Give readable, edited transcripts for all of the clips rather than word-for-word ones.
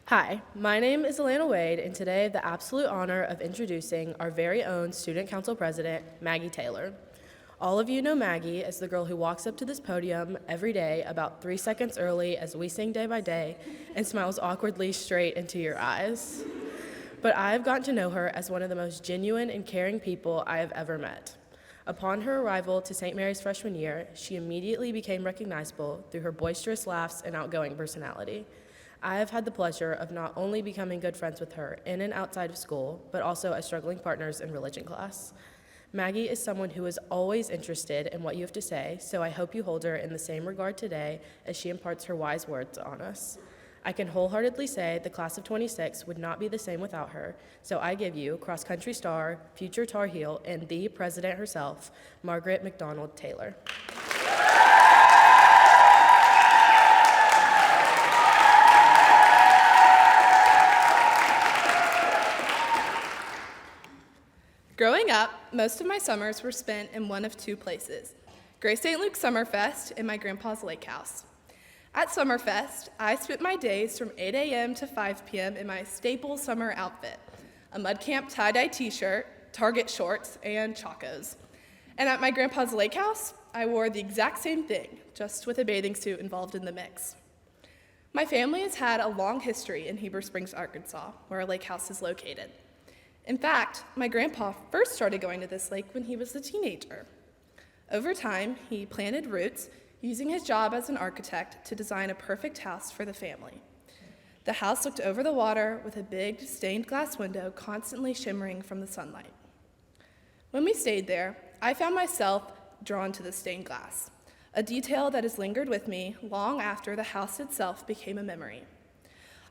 Hi, my name is Alana Wade, and today I have the absolute honor of introducing our very own Student Council President, Maggie Taylor. All of you know Maggie as the girl who walks up to this podium every day about 3 seconds early as we sing Day by Day and smiles awkwardly straight into your eyes. But I have gotten to know her as one of the most genuine and caring people I have ever met. Upon her arrival to St. Mary's freshman year, she immediately became recognizable through her boisterous laughs and outgoing personality. I have had the pleasure of not only becoming good friends with her in and outside of school, but also as struggling partners in religion class. Maggie is someone who is always interested in what you have to say, so I hope you hold her in the same regard today as she imparts her wise words on us. I can wholeheartedly say the class of 26 would not be the same without her, so I give you cross-country star, future Tar Heel, and the president herself, Margaret McDonald Taylor. Growing up, most of my summers were spent in one of two places, Grace St. Luke's Summerfest and my grandpa's lake house. At Summerfest, I spent my days from 8 a.m. to 5 p.m. in my staple summer outfit, a mud camp tie-dye t-shirt, Target shorts, and chacos. And at my grandpa's lake house, I wore the exact same thing, just with a bathing suit involved in the mix. My family has had a long history in Heber Springs, Arkansas, where our lake house is located. In fact, my grandpa first started going to this lake when he was a teenager. Over time, he planted roots, using his job as an architect to design a perfect house for the family. The house looked over the water with a big stained glass window constantly shimmering from the sunlight. When we stayed there, I found myself drawn to the stained glass, a detail that has lingered with me long after the house itself became a memory.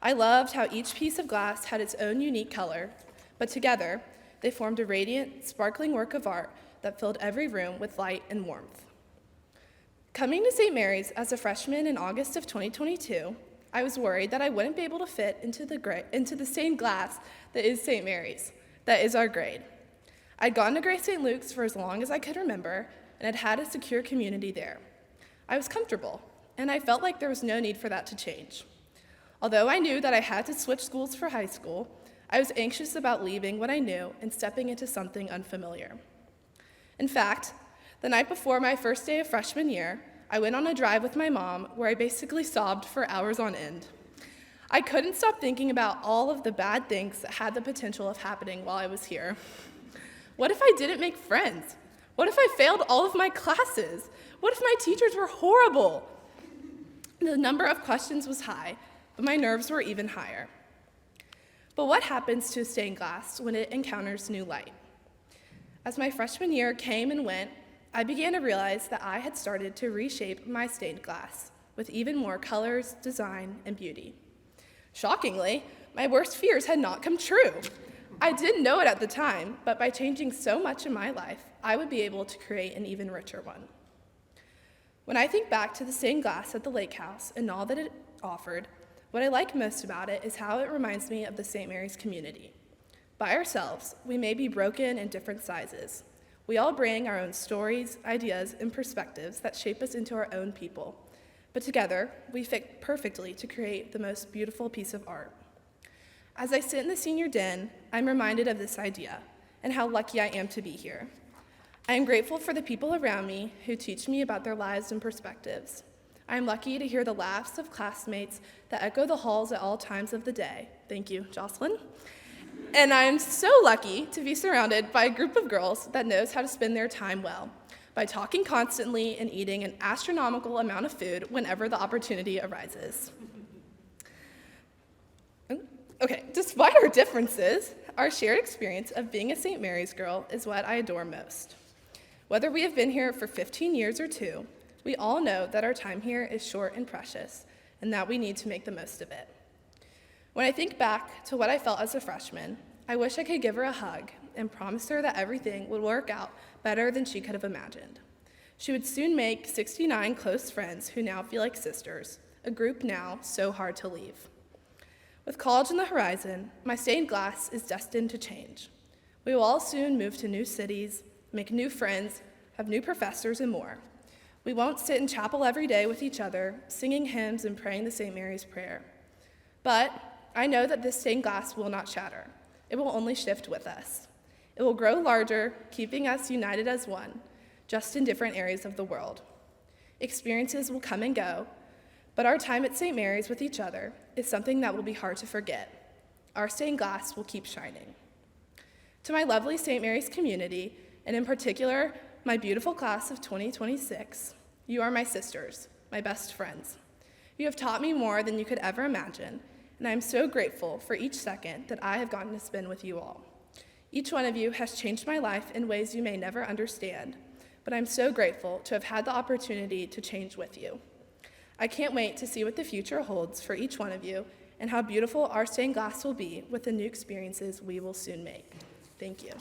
I loved how each piece of glass had its own unique color, but together, they formed a radiant, sparkling work of art that filled every room with light and warmth. Coming to St. Mary's as a freshman in August of 2022, I was worried that I wouldn't be able to fit into the stained glass that is St. Mary's, that is our grade. I'd gone to Grace St. Luke's for as long as I could remember and had had a secure community there. I was comfortable, and I felt like there was no need for that to change. Although I knew that I had to switch schools for high school, I was anxious about leaving what I knew and stepping into something unfamiliar. In fact, the night before my first day of freshman year, I went on a drive with my mom where I basically sobbed for hours on end. I couldn't stop thinking about all of the bad things that had the potential of happening while I was here. What if I didn't make friends? What if I failed all of my classes? What if my teachers were horrible? The number of questions was high, but my nerves were even higher. But what happens to a stained glass when it encounters new light? As my freshman year came and went, I began to realize that I had started to reshape my stained glass with even more colors, design, and beauty. Shockingly, my worst fears had not come true. I didn't know it at the time, but by changing so much in my life, I would be able to create an even richer one. When I think back to the stained glass at the lake house and all that it offered, what I like most about it is how it reminds me of the St. Mary's community. By ourselves, we may be broken in different sizes. We all bring our own stories, ideas, and perspectives that shape us into our own people. But together, we fit perfectly to create the most beautiful piece of art. As I sit in the senior den, I'm reminded of this idea and how lucky I am to be here. I am grateful for the people around me who teach me about their lives and perspectives. I am lucky to hear the laughs of classmates that echo the halls at all times of the day. Thank you, Jocelyn. And I am so lucky to be surrounded by a group of girls that knows how to spend their time well, by talking constantly and eating an astronomical amount of food whenever the opportunity arises. Okay, despite our differences, our shared experience of being a St. Mary's girl is what I adore most. Whether we have been here for 15 years or 2, we all know that our time here is short and precious, and that we need to make the most of it. When I think back to what I felt as a freshman, I wish I could give her a hug and promise her that everything would work out better than she could have imagined. She would soon make 69 close friends who now feel like sisters, a group now so hard to leave. With college on the horizon, my stained glass is destined to change. We will all soon move to new cities, make new friends, have new professors, and more. We won't sit in chapel every day with each other, singing hymns and praying the St. Mary's prayer. But I know that this stained glass will not shatter. It will only shift with us. It will grow larger, keeping us united as one, just in different areas of the world. Experiences will come and go, but our time at St. Mary's with each other is something that will be hard to forget. Our stained glass will keep shining. To my lovely St. Mary's community, and in particular, my beautiful class of 2026, you are my sisters, my best friends. You have taught me more than you could ever imagine, and I am so grateful for each second that I have gotten to spend with you all. Each one of you has changed my life in ways you may never understand, but I'm so grateful to have had the opportunity to change with you. I can't wait to see what the future holds for each one of you and how beautiful our stained glass will be with the new experiences we will soon make. Thank you.